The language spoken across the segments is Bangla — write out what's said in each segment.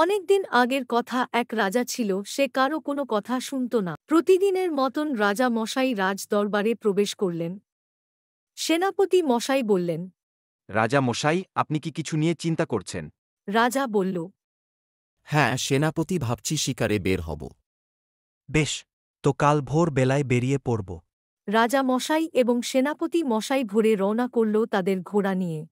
অনেকদিন আগের কথা। এক রাজা ছিল, সে কারো কোনো কথা শুনত না। প্রতিদিনের মতন রাজা মশাই রাজ দরবারে প্রবেশ করলেন। সেনাপতি মশাই বললেন। রাজা মশাই, আপনি কি কিছু নিয়ে চিন্তা করছেন? রাজা বলল। হ্যাঁ, সেনাপতি, ভাবছি শিকারে বের হব। বেশ, তো কাল ভোর বেলায় বেরিয়ে পড়ব। রাজা মশাই এবং সেনাপতি মশাই ভোরে রওনা করল তাদের ঘোড়া নিয়ে।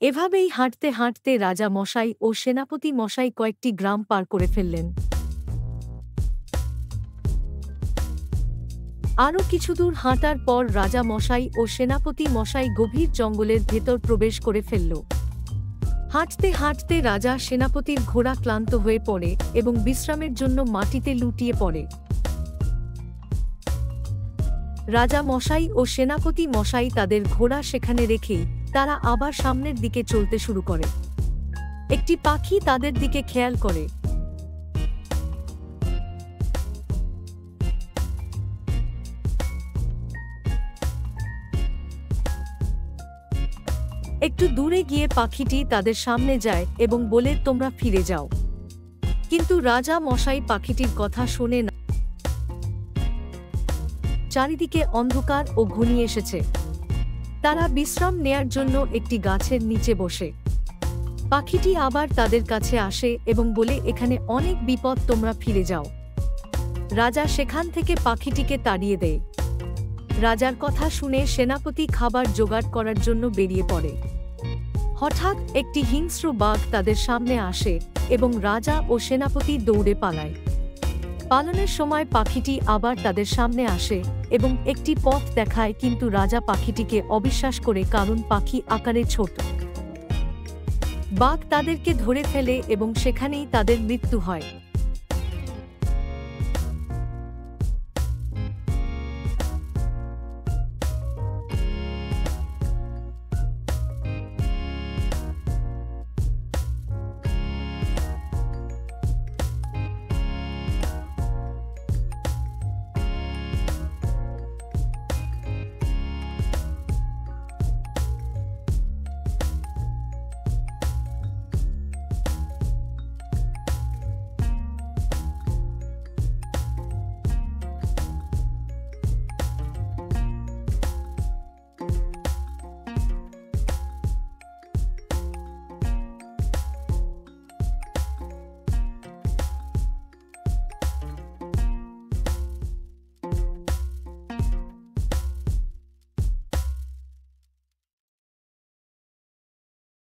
এভাবেই হাঁটতে হাঁটতে রাজা মশাই ও সেনাপতি মশাই কয়েকটি গ্রাম পার করে ফেললেন। আরও কিছুদূর হাঁটার পর রাজা মশাই ও সেনাপতি মশাই গভীর জঙ্গলের ভেতর প্রবেশ করে ফেলল। হাঁটতে হাঁটতে রাজা সেনাপতির ঘোড়া ক্লান্ত হয়ে পড়ে এবং বিশ্রামের জন্য মাটিতে লুটিয়ে পড়ে। রাজা মশাই ও সেনাপতি মশাই তাদের ঘোড়া সেখানে রেখেই তারা আবার সামনের দিকে চলতে শুরু করে। একটি পাখি তাদের দিকে খেয়াল করে। একটু দূরে গিয়ে পাখিটি তাদের সামনে যায় এবং বলে, তোমরা ফিরে যাও। কিন্তু রাজা মশাই পাখিটির কথা শোনে না। চারিদিকে অন্ধকার ও ঘনিয়ে এসেছে। তারা বিশ্রাম নেয়ার জন্য একটি গাছের নিচে বসে। পাখিটি আবার তাদের কাছে আসে এবং বলে, এখানে অনেক বিপদ, তোমরা ফিরে যাও। রাজা সেখান থেকে পাখিটিকে তাড়িয়ে দেয়। রাজার কথা শুনে সেনাপতি খাবার জোগাড় করার জন্য বেরিয়ে পড়ে। হঠাৎ একটি হিংস্র বাঘ তাদের সামনে আসে এবং রাজা ও সেনাপতি দৌড়ে পালায়। পালানোর সময় পাখিটি আবার তাদের সামনে আসে এবং একটি পথ দেখায়, কিন্তু রাজা পাখিটিকে অবিশ্বাস করে, কারণ পাখি আকারে ছোট। বাঘ তাদেরকে ধরে ফেলে এবং সেখানেই তাদের মৃত্যু হয়।